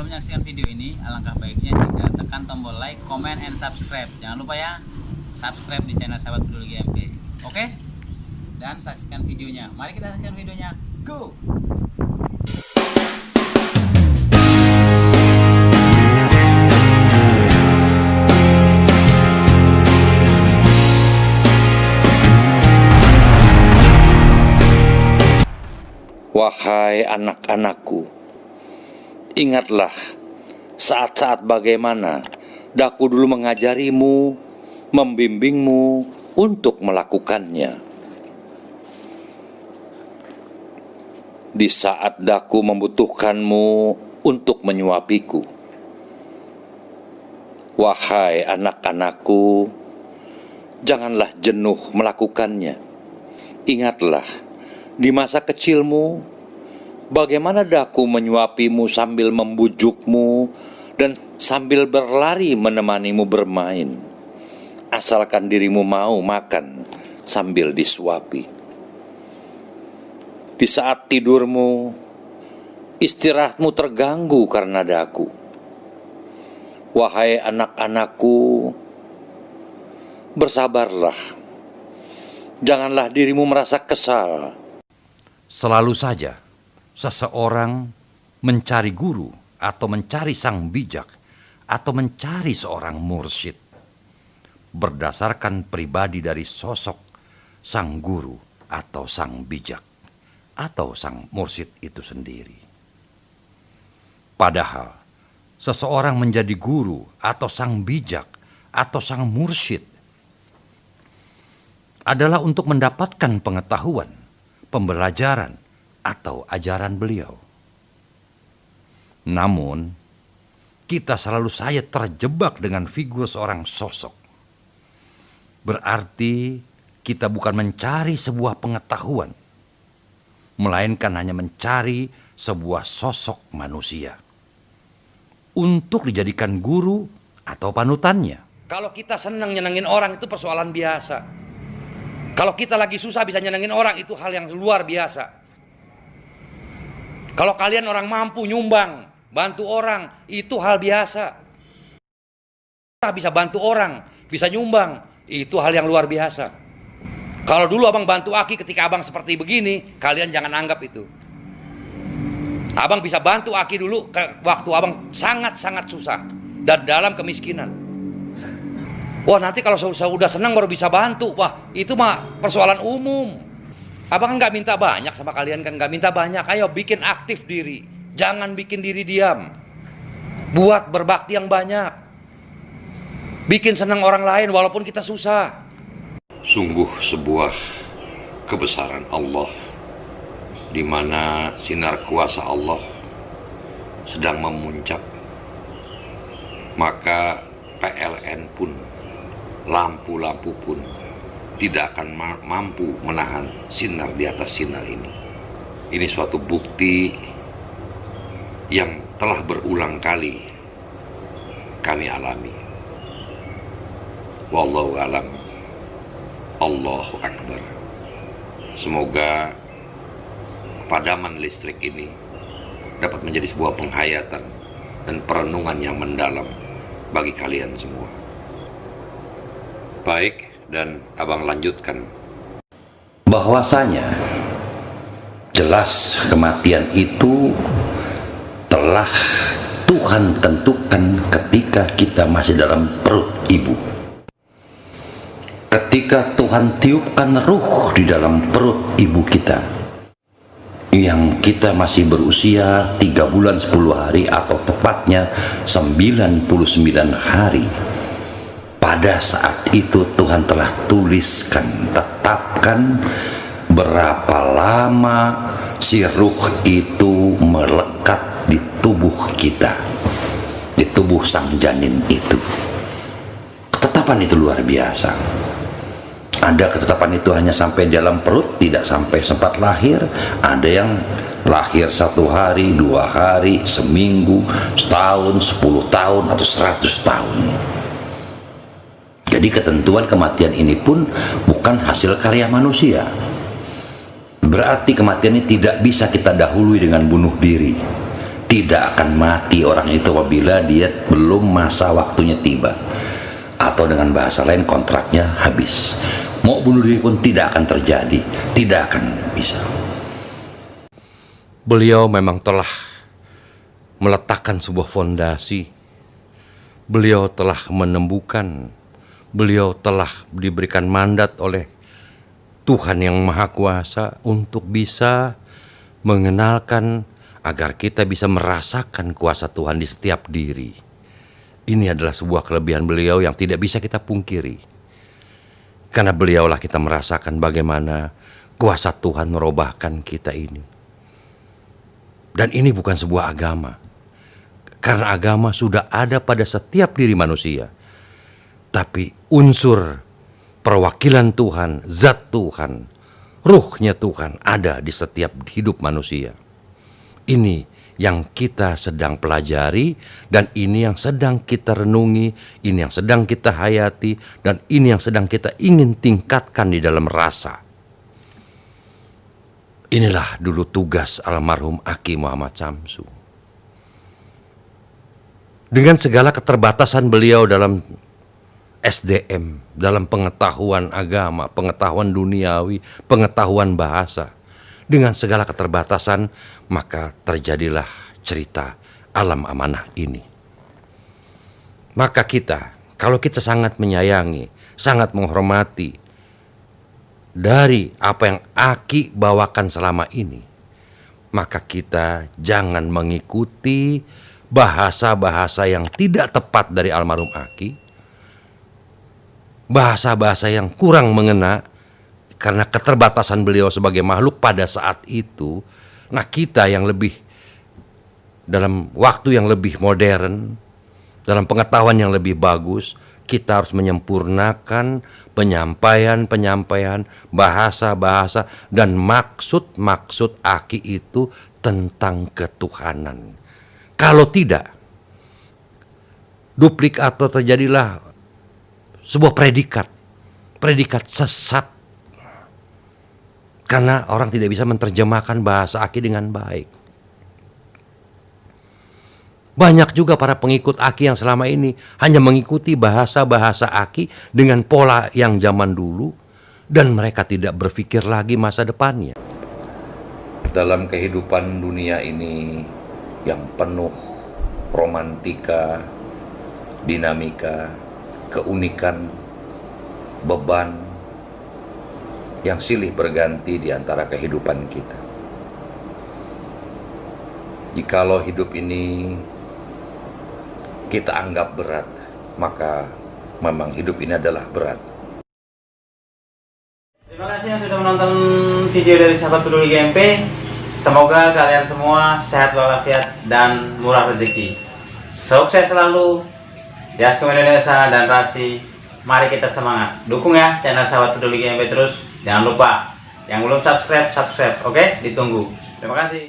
Sebelum menyaksikan video ini, alangkah baiknya jika tekan tombol like, comment, and subscribe. Jangan lupa ya, subscribe di channel Sahabat Peduli GMP. Oke? Dan saksikan videonya. Mari kita saksikan videonya. Go! Wahai anak-anakku, ingatlah saat-saat bagaimana daku dulu mengajarimu, membimbingmu untuk melakukannya. Di saat daku membutuhkanmu untuk menyuapiku. Wahai anak-anakku, janganlah jenuh melakukannya. Ingatlah, di masa kecilmu, bagaimana daku menyuapimu sambil membujukmu dan sambil berlari menemanimu bermain, asalkan dirimu mau makan sambil disuapi. Di saat tidurmu, istirahatmu terganggu karena daku. Wahai anak-anakku, bersabarlah. Janganlah dirimu merasa kesal. Selalu saja seseorang mencari guru atau mencari sang bijak atau mencari seorang mursyid berdasarkan pribadi dari sosok sang guru atau sang bijak atau sang mursyid itu sendiri. Padahal seseorang menjadi guru atau sang bijak atau sang mursyid adalah untuk mendapatkan pengetahuan, pembelajaran, atau ajaran beliau. Namun, kita selalu saja terjebak dengan figur seorang sosok. Berarti kita bukan mencari sebuah pengetahuan, melainkan hanya mencari sebuah sosok manusia untuk dijadikan guru atau panutannya. Kalau kita senang nyenengin orang itu persoalan biasa. Kalau kita lagi susah bisa nyenengin orang, itu hal yang luar biasa. Kalau kalian orang mampu nyumbang, bantu orang, itu hal biasa. Kita bisa bantu orang, bisa nyumbang, itu hal yang luar biasa. Kalau dulu abang bantu Aki ketika abang seperti begini, kalian jangan anggap itu. Abang bisa bantu Aki dulu waktu abang sangat-sangat susah dan dalam kemiskinan. Wah, nanti kalau saya udah senang baru bisa bantu. Wah, itu mah persoalan umum. Abang kan nggak minta banyak sama kalian, kan nggak minta banyak. Ayo bikin aktif diri, jangan bikin diri diam. Buat berbakti yang banyak. Bikin senang orang lain walaupun kita susah. Sungguh sebuah kebesaran Allah, di mana sinar kuasa Allah sedang memuncak. Maka PLN pun, lampu-lampu pun tidak akan mampu menahan sinar di atas sinar ini. Ini suatu bukti yang telah berulang kali kami alami. Wallahu alam. Allahu akbar. Semoga padaman listrik ini dapat menjadi sebuah penghayatan dan perenungan yang mendalam bagi kalian semua. Baik, dan abang lanjutkan. Bahwasanya jelas kematian itu telah Tuhan tentukan ketika kita masih dalam perut ibu. Ketika Tuhan tiupkan ruh di dalam perut ibu kita, yang kita masih berusia 3 bulan 10 hari atau tepatnya 99 hari. Pada saat itu Tuhan telah tuliskan, tetapkan berapa lama si ruh itu melekat di tubuh kita, di tubuh sang janin itu. Ketetapan itu luar biasa. Ada ketetapan itu hanya sampai dalam perut, tidak sampai sempat lahir. Ada yang lahir 1 hari, 2 hari, seminggu, setahun, 10 tahun, atau 100 tahun. Jadi ketentuan kematian ini pun bukan hasil karya manusia. Berarti kematian ini tidak bisa kita dahului dengan bunuh diri. tidak akan mati orang itu apabila dia belum masa waktunya tiba, atau dengan bahasa lain kontraknya habis. Mau bunuh diri pun tidak akan terjadi, tidak akan bisa. Beliau memang telah meletakkan sebuah fondasi. Beliau telah menembukan, beliau telah diberikan mandat oleh Tuhan yang Maha Kuasa untuk bisa mengenalkan agar kita bisa merasakan kuasa Tuhan di setiap diri. Ini adalah sebuah kelebihan beliau yang tidak bisa kita pungkiri. Karena beliaulah kita merasakan bagaimana kuasa Tuhan merubahkan kita ini. Dan ini bukan sebuah agama. Karena agama sudah ada pada setiap diri manusia. Tapi unsur perwakilan Tuhan, zat Tuhan, ruhnya Tuhan ada di setiap hidup manusia. Ini yang kita sedang pelajari, dan ini yang sedang kita renungi, ini yang sedang kita hayati, dan ini yang sedang kita ingin tingkatkan di dalam rasa. Inilah dulu tugas almarhum Aki Muhammad Syamsu. Dengan segala keterbatasan beliau dalam SDM, dalam pengetahuan agama, pengetahuan duniawi, pengetahuan bahasa, dengan segala keterbatasan, maka terjadilah cerita Alam Amanah ini. Maka kita, kalau kita sangat menyayangi, sangat menghormati dari apa yang Aki bawakan selama ini, maka kita jangan mengikuti bahasa-bahasa yang tidak tepat dari almarhum Aki, bahasa-bahasa yang kurang mengena, karena keterbatasan beliau sebagai makhluk pada saat itu. Nah, kita yang lebih dalam waktu yang lebih modern, dalam pengetahuan yang lebih bagus, kita harus menyempurnakan penyampaian bahasa-bahasa dan maksud-maksud Aki itu tentang ketuhanan. Kalau tidak, duplikat atau terjadilah sebuah predikat sesat. Karena orang tidak bisa menerjemahkan bahasa Aki dengan baik. Banyak juga para pengikut Aki yang selama ini hanya mengikuti bahasa-bahasa Aki dengan pola yang zaman dulu, dan mereka tidak berpikir lagi masa depannya. Dalam kehidupan dunia ini yang penuh romantika, dinamika, keunikan, beban yang silih berganti di antara kehidupan kita. Jikalau hidup ini kita anggap berat, maka memang hidup ini adalah berat. Terima kasih yang sudah menonton video dari Sahabat Peduli GMP. Semoga kalian semua sehat walafiat dan murah rezeki. Sukses selalu. Jaskum Indonesia dan Rasi. Mari kita semangat. Dukung ya channel Sahabat Peduli GMP terus. Jangan lupa yang belum subscribe, oke? Ditunggu. Terima kasih.